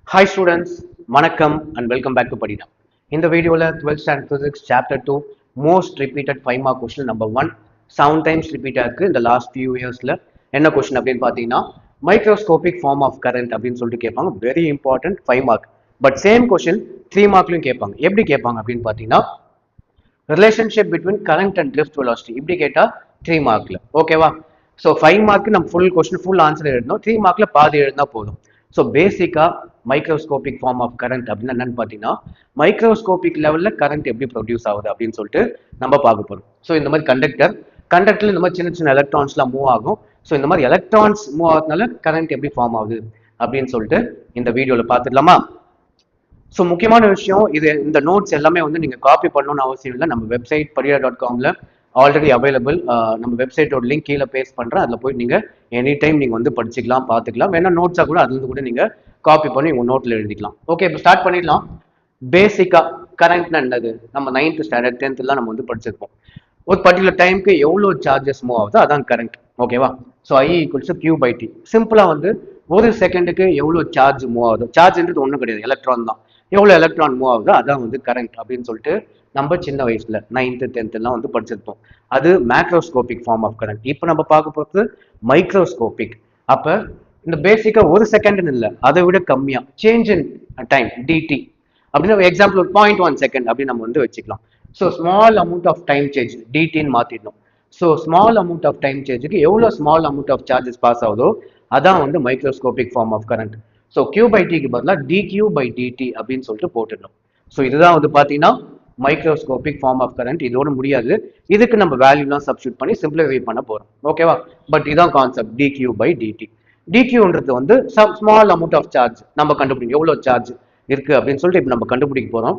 Hi students, வணக்கம் and welcome back to Padina. இந்த வீடியோல 12th standard physics chapter 2 most repeated 5 mark question number 1 7 times repeat ஆயிருக்கு இந்த last few yearsல என்ன question அப்படின்னு பார்த்தீங்கன்னா microscopic form of current அப்படின்னு சொல்லிட்டு கேட்பாங்க very important 5 mark but same question 3 markலையும் கேட்பாங்க எப்படி கேட்பாங்க அப்படின்னு பார்த்தீங்கன்னா relationship between current and drift velocity இப்படி கேட்டா 3 மார்க்ல ஓகேவா ஸோ 5 மார்க் நம்ம ஃபுல் கொஸ்டின் ஃபுல் ஆன்சர் எழுதணும் 3 மார்க்ல பாதி எழுதினா போதும் ஸோ பேசிக்கா மைக்ரோஸ்கோபிக் ஃபார்ம் ஆஃப் கரண்ட் அப்படின்னு என்னன்னு பார்த்தீங்கன்னா மைக்ரோஸ்கோபிக் லெவலில் கரண்ட் எப்படி ப்ரொடியூஸ் ஆகுது அப்படின்னு சொல்லிட்டு நம்ம பார்க்க போறோம் ஸோ இந்த மாதிரி கண்டக்டர்ல இந்த மாதிரி சின்ன சின்ன எலக்ட்ரான்ஸ்லாம் மூவ் ஆகும் ஸோ இந்த மாதிரி எலக்ட்ரான்ஸ் மூவ் ஆகுறதுனால கரண்ட் எப்படி ஃபார்ம் ஆகுது அப்படின்னு சொல்லிட்டு இந்த வீடியோவில் பார்த்துடலாமா ஸோ முக்கியமான விஷயம் இது இந்த நோட்ஸ் எல்லாமே வந்து நீங்கள் காப்பி பண்ணணும்னு அவசியம் இல்லை நம்ம வெப்சைட் padina.comல ஆல்ரெடி அவைலபிள் நம்ம வெப்சைட்டோட லிங்க் கீழே பேஸ்ட் பண்ணுறேன் அதில் போய் நீங்கள் எனி டைம் நீங்கள் வந்து படிச்சுக்கலாம் பார்த்துக்கலாம் வேணா நோட்ஸாக கூட அதுலேருந்து கூட நீங்கள் காப்பி பண்ணி உங்கள் நோட்டில் எழுதிக்கலாம் ஓகே இப்போ ஸ்டார்ட் பண்ணிடலாம் பேசிக்காக கரண்ட்னா என்னது நம்ம 9th ஸ்டாண்டர்ட் 10th நம்ம வந்து படிச்சிருப்போம் ஒரு பர்டிகுலர் டைமுக்கு எவ்வளோ சார்ஜஸ் மூவ் ஆகுதோ அதான் கரண்ட் ஓகேவா ஸோ I ஈக்குவல்ஸ் Q/T சிம்பிளாக வந்து ஒரு செகண்டுக்கு எவ்வளோ சார்ஜ் மூவ் ஆகுதோ சார்ஜ்ன்றது ஒன்றும் கிடையாது எலக்ட்ரான் தான் எவ்வளோ எலக்ட்ரான் மூவ் ஆகுதோ அதான் வந்து கரண்ட் அப்படின்னு சொல்லிட்டு நம்ம சின்ன வயசுல 9th 10th வந்து படிச்சிருப்போம் அது மேக்ரோஸ்கோபிக் ஃபார்ம் ஆஃப் கரண்ட் இப்போ நம்ம பார்க்க போகிறது மைக்ரோஸ்கோபிக் அப்போ இந்த பேசிக்கா ஒரு செகண்ட்னு இல்லை அதை விட கம்மியா சேஞ்ச் இன் டைம் டிடி அப்படின்னு எக்ஸாம்பிள் ஒரு 0.1 செகண்ட் அப்படின்னு நம்ம வந்து வச்சுக்கலாம் so small amount of time change டிடின்னு மாத்திடணும் so small amount of time சேஞ்சுக்கு எவ்வளோ small amount of charges pass ஆகுதோ அதான் வந்து microscopic form of current so Q/Tக்கு பதிலாக dQ/dt அப்படின்னு சொல்லிட்டு போட்டுடணும் ஸோ இதுதான் வந்து பார்த்தீங்கன்னா மைக்ரோஸ்கோபிக் ஃபார்ம் ஆஃப் கரண்ட் இதோட முடியாது இதுக்கு நம்ம வேல்யூலாம் சப்ஸ்டியூட் பண்ணி சிம்பிளிஃபை பண்ண போறோம் ஓகேவா பட் இதான் கான்செப்ட் dQ/dt dQன்றது வந்து ஸ்மால் அமௌண்ட் ஆஃப் சார்ஜ் நம்ம கண்டுபிடிக்கணும் எவ்வளோ சார்ஜ் இருக்கு அப்படின்னு சொல்லிட்டு இப்போ நம்ம கண்டுபிடிக்க போறோம்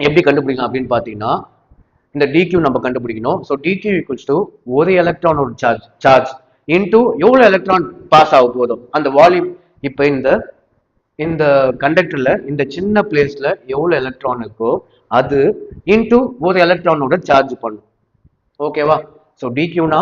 எப்படி கண்டுபிடிக்கலாம் அப்படின்னு பார்த்தீங்கன்னா இந்த dQ நம்ம கண்டுபிடிக்கணும் ஸோ dQ ஈக்குவல்ஸ் டு ஒரு எலக்ட்ரானோட சார்ஜ் இன்டூ எவ்வளோ எலக்ட்ரான் பாஸ் ஆக போதும் அந்த வால்யூம் இப்போ இந்த கண்டக்டர்ல இந்த சின்ன பிளேஸ்ல எவ்வளவு எலக்ட்ரான் இருக்கோ அது இன்டூ ஒரு எலக்ட்ரானோட சார்ஜ் பண்ணும் ஓகேவா ஸோ டிக்யூனா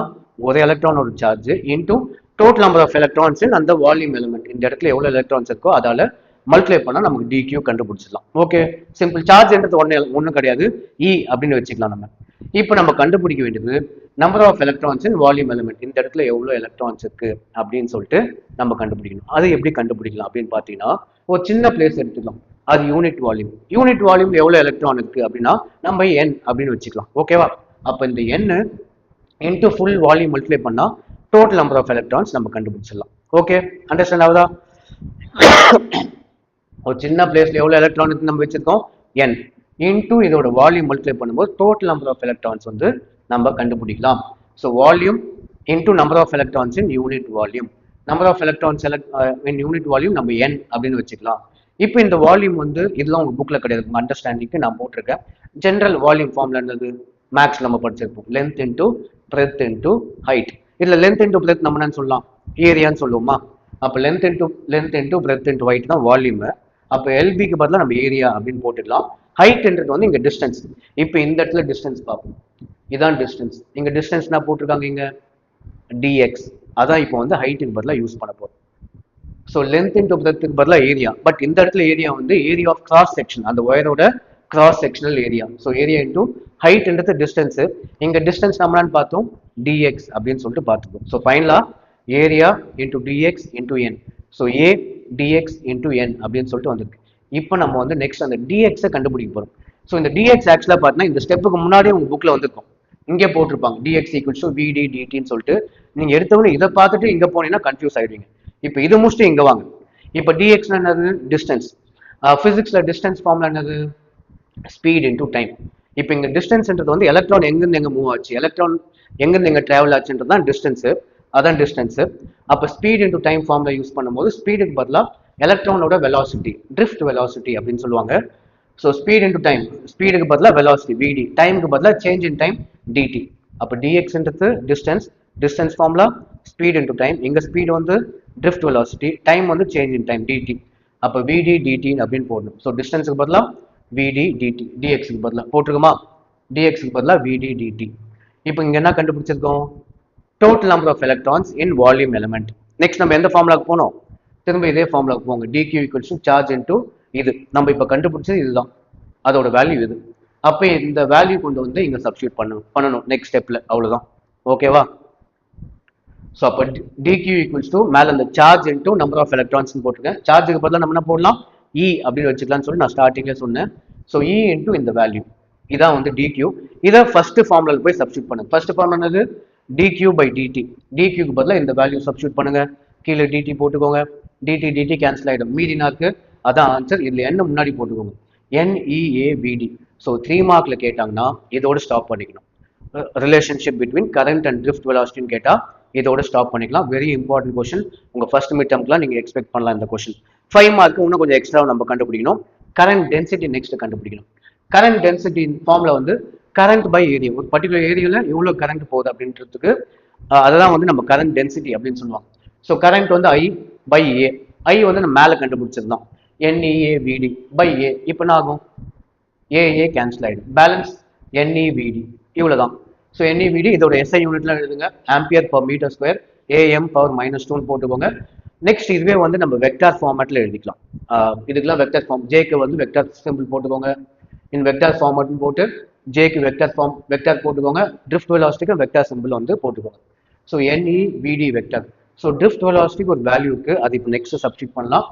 ஒரு எலக்ட்ரானோட charge into total number of electrons அந்த வால்யூம் எலிமெண்ட் இந்த இடத்துல எவ்வளவு எலக்ட்ரான்ஸ் இருக்கோ அதால மல்டிப்ளை பண்ணா நமக்கு டிக்யூ கண்டுபிடிச்சிடலாம் ஓகே சிம்பிள் சார்ஜ்ன்றது ஒன்றும் கிடையாது இ அப்படின்னு வச்சுக்கலாம் நம்ம இப்போ நம்ம கண்டுபிடிக்க வேண்டியது number of electrons in volume element இந்த இடத்துல எவ்வளோ எலக்ட்ரான்ஸ் இருக்கு அப்படின்னு சொல்லிட்டு நம்ம கண்டுபிடிக்கணும் அது எப்படி கண்டுபிடிக்கலாம் அப்படின்னு பார்த்தீங்கன்னா ஒரு சின்ன பிளேஸ் எடுத்துக்கலாம் அது யூனிட் வால்யூம் எவ்வளோ எலக்ட்ரான் இருக்கு அப்படின்னா நம்ம n அப்படின்னு வச்சுக்கலாம் ஓகேவா அப்போ இந்த n into full volume multiply பண்ணா டோட்டல் நம்பர் ஆஃப் எலக்ட்ரான்ஸ் நம்ம கண்டுபிடிச்சிடலாம் ஓகே அண்டர்ஸ்டாண்ட் ஆகுதா ஒரு சின்ன பிளேஸ்ல எவ்வளவு எலக்ட்ரான் நம்ம வச்சிருக்கோம் n இன்டூ இதோட வால்யூம் மல்டிப்ளை பண்ணும்போது டோட்டல் நம்பர் ஆஃப் எலக்ட்ரான்ஸ் வந்து நம்ம கண்டுபிடிக்கலாம் so volume into number of electrons in unit volume number of electrons in unit volume நம்ம n அப்படின்னு வச்சுக்கலாம் இப்போ இந்த வால்யூம் வந்து இதெல்லாம் உங்க புக்ல கிடையாது உங்க அண்டர்ஸ்டாண்டிங்க்கு நான் போட்டிருக்கேன் ஜென்ரல் வால்யூம் ஃபார்ம்ல இருந்தது மேக்ஸ் நம்ம படிச்சிருப்போம் length into breadth into height இதுல லென்த் இன்டூ பிரெத் நம்ம என்னன்னு சொல்லலாம் ஏரியான்னு சொல்லுவோமா அப்போ length into breadth into height தான் வால்யூம் அப்போ எல்பிக்கு பதிலாக நம்ம ஏரியா அப்படின்னு போட்டுக்கலாம் ஹைட்ன்றது வந்து இங்க டிஸ்டன்ஸ் இப்போ இந்த இடத்துல டிஸ்டன்ஸ் பார்ப்போம் இதான் டிஸ்டன்ஸ் இங்க டிஸ்டன்ஸ் என்ன போட்டிருக்காங்க இங்க dx அதான் இப்போ வந்து ஹைட்டுக்கு பதிலாக யூஸ் பண்ண போறோம் ஸோ லென்த் இன்டூ பிரெத்துக்கு பதிலாக ஏரியா பட் இந்த இடத்துல ஏரியா வந்து ஏரியா ஆஃப் கிராஸ் செக்ஷன் அந்த ஒயரோட cross sectional area so area into ஹைட்ன்றது டிஸ்டன்ஸ் இங்க டிஸ்டன்ஸ் நம்மளான்னு பார்த்தோம் dx அப்படின்னு சொல்லிட்டு பார்த்துக்கோம் ஸோ ஃபைனலா area into dx into n so a dx into n அப்படின்னு சொல்லிட்டு வந்திருக்கு இப்போ நம்ம வந்து நெக்ஸ்ட் அந்த dx கண்டுபிடிக்க போறோம் ஸோ இந்த dx ஆக்சுவலா பார்த்தீங்கன்னா இந்த ஸ்டெப்புக்கு முன்னாடியே உங்க புக்ல வந்திருக்கும் இங்கே போட்டிருப்பாங்க dx ஈக்குவல்ஸ் டு vd dtன்னு சொல்லிட்டு நீங்க எடுத்தவொடனே இதை பார்த்துட்டு இங்க போனீங்கன்னா கன்ஃபியூஸ் ஆயிடுவீங்க இப்போ இது முடிச்சுட்டு இங்க வாங்க இப்போ dx என்னது டிஸ்டன்ஸ் பிசிக்ஸ்ல டிஸ்டன்ஸ் ஃபார்ம்ல என்னது ஸ்பீட் இன்டூ டைம் இப்போ இங்க டிஸ்டன்ஸ்ன்றது வந்து எலக்ட்ரான் எங்கிருந்து எங்க மூவ் ஆச்சு எலக்ட்ரான் எங்கிருந்து எங்க டிராவல் ஆச்சுன்றது தான் டிஸ்டன்ஸ் அதான் டிஸ்டன்ஸ் அப்போ ஸ்பீட் இன்டூ டைம் ஃபார்ம்ல யூஸ் பண்ணும்போது ஸ்பீடுக்கு பதிலாக எலக்ட்ரானோட வெலாசிட்டி ட்ரிஃப்ட் வெலாசிட்டி அப்படின்னு சொல்லுவாங்க ஸோ ஸ்பீட் இன்டூ டைம் ஸ்பீடுக்கு பதிலாக வெலாசிட்டி vd டைமுக்கு பதிலாக சேஞ்ச் இன் டைம் dt அப்போ dxன்றது டிஸ்டன்ஸ் ஃபார்ம்ல ஸ்பீட் இன்டூ டைம் இங்க ஸ்பீட் வந்து ட்ரிஃப்ட் வெலாசிட்டி டைம் வந்து சேஞ்ச் இன் டைம் dt அப்போ vd dt அப்படின்னு போடணும் ஸோ டிஸ்டன்ஸுக்கு பதிலாக vd dt dxக்கு பதிலாக போட்டிருக்குமா dxக்கு பதிலாக vd dt இப்போ இங்க என்ன கண்டுபிடிச்சிருக்கோம் total number of electrons in volume element. Next நம்ம எந்த ஃபார்முலாக்கு போனோம் திரும்ப இதே ஃபார்முலா போங்க. dq equals to charge into இது நம்ம இப்போ கண்டுபிடிச்சது இதுதான், அதோட வேல்யூ இது. அப்போ இந்த வேல்யூ கொண்டு வந்து இங்கே சப்ஸ்டியூட் பண்ணணும் நெக்ஸ்ட் ஸ்டெப்பில், அவ்வளோதான். ஓகேவா? ஸோ அப்போ dq ஈக்குவல்ஸ் டு மேலே அந்த charge into number of electrons போட்டிருக்கேன். சார்ஜுக்கு பதிலாக நம்ம என்ன போடலாம், இ அப்படின்னு வச்சுக்கலாம்னு சொல்லி நான் ஸ்டார்டிங்ல சொன்னேன். ஸோ இ இன்டூ இந்த வேல்யூ இதான் வந்து dq. இதை ஃபர்ஸ்ட் ஃபார்முலாவில் போய் சப்ஸ்டியூட் பண்ணுங்க. ஃபர்ஸ்ட் ஃபார்ம் என்னது, dq பை dt. dqக்கு பதிலாக இந்த வேல்யூ சப்ஸ்டியூட் பண்ணுங்க. கீழே dt போட்டுக்கோங்க. dt கேன்சல் ஆகிடும், மீதினாக்கு அதான் ஆன்சர். இதில் என்ன முன்னாடி போட்டுக்கோங்க, NEAVD. ஸோ 3 மார்க்ல கேட்டாங்கன்னா இதோட ஸ்டாப் பண்ணிக்கணும். Relationship between current and drift வெலாசிட்டின்னு கேட்டால் இதோட ஸ்டாப் பண்ணிக்கலாம். வெரி இம்பார்ட்டன்ட் கொஸ்டின், உங்க ஃபர்ஸ்ட் மிட் டேர்ம்க்குலாம் நீங்க எக்ஸ்பெக்ட் பண்ணலாம் இந்த கொஸ்டின். 5 மார்க் இன்னும் கொஞ்சம் எக்ஸ்ட்ரா நம்ம கண்டுபிடிக்கணும். கரண்ட் டென்சிட்டி நெக்ஸ்ட் கண்டுபிடிக்கணும். கரண்ட் டென்சிட்டி ஃபார்ம்ல வந்து கரண்ட் பை ஏரியா, ஒரு பர்டிகுலர் ஏரியாவில் எவ்வளோ கரண்ட் போகுது அப்படின்றதுக்கு அதெல்லாம் வந்து நம்ம கரண்ட் டென்சிட்டி அப்படின்னு சொல்லுவாங்க. ஸோ கரண்ட் வந்து I பை ஏ. ஐ வந்து நம்ம மேலே கண்டுபிடிச்சிருந்தோம், NEAVD பை ஏ. இப்போ என்ன ஆகும், ஏஏ கேன்சல் ஆகிடும், பேலன்ஸ் NEVD இவ்வளோதான். ஸோ NEVD இதோட SI யூனிட்ல எழுதுங்க, ampere per metre square, AM power -2 போட்டுக்கோங்க. நெக்ஸ்ட் இதுவே வந்து நம்ம வெக்டார் ஃபார்மேட்ல எழுதிக்கலாம். இதுக்கெல்லாம் வெக்டார் ஃபார்ம், ஜேக்கு வந்து வெக்டார் சிம்பிள் போட்டுக்கோங்க. இந்த வெக்டார் ஃபார்மேட் போட்டு ஜேக்கு வெக்டார் போட்டுக்கோங்க. ட்ரிஃப்ட் வெலாசிட்டிக்கு வெக்டார் சிம்பிள் வந்து போட்டுக்கோங்க. So NEVD vector. So drift வெலாசிட்டிக்கு ஒரு வேல்யூ இருக்கு, அது இப்போ நெக்ஸ்ட் சப்ஸ்டியூட் பண்ணலாம்.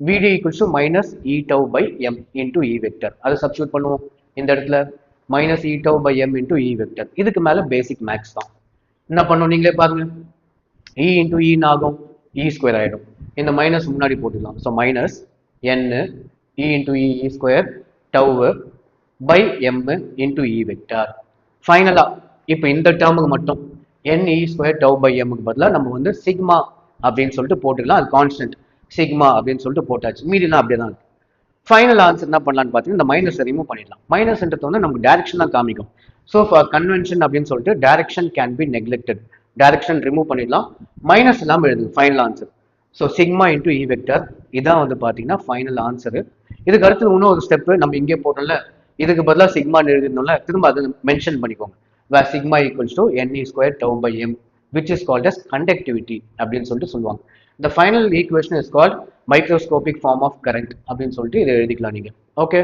VD equals to minus e tau by M into E vector. அதை சப்ஸ்டியூட் பண்ணுவோம் இந்த இடத்துல, minus e tau by M into E vector. இதுக்கு மேலே பேசிக் மேக்ஸ் தான். என்ன பண்ணும் நீங்களே பாருங்க, இ இன்டூ இன்னு ஆகும், இ ஸ்கொயர் ஆகிடும். இந்த மைனஸ் முன்னாடி போட்டுக்கலாம். So minus N E into E square tau by M into E vector. ஃபைனலாக இப்போ இந்த டேர்முக்கு மட்டும் NE ஸ்கொயர் டவ் பை எம்முக்கு பதிலாக நம்ம வந்து சிக்மா அப்படின்னு சொல்லிட்டு போட்டுக்கலாம். அது கான்ஸ்டன்ட் சிக்மா அப்படின்னு சொல்லிட்டு போட்டாச்சு, மீதிலாம் அப்படியே தான் இருக்கு. ஃபைனல் ஆன்சர் என்ன பண்ணலான்னு பார்த்தீங்கன்னா இந்த மைனஸ் ரிமூவ் பண்ணிடலாம். மைனஸ்ன்றது வந்து நமக்கு டைரக்ஷன் தான் காமிக்கும். ஸோ ஃபார் கன்வென்ஷன் அப்படின்னு சொல்லிட்டு direction can be neglected, direction remove பண்ணிடலாம். மைனஸ் இல்லாமல் எழுதுங்க final answer. So sigma into இ வெக்டர் இதான் வந்து பார்த்தீங்கன்னா ஃபைனல் ஆன்சர். இதுக்கு அடுத்து இன்னும் ஒரு ஸ்டெப்பு நம்ம இங்கே போட்டோம்ல, இதுக்கு பதிலாக சிக்மா எழுதணும்ல, திரும்ப அதை மென்ஷன் பண்ணிக்கோங்க. where sigma equals to NE square tau by m, which is called as conductivity அப்படின்னு சொல்லிட்டு சொல்லுவாங்க. The final equation is called microscopic form of current அப்படின்னு சொல்லிட்டு இதை எழுதிக்கலாம் நீங்க. ஓகே.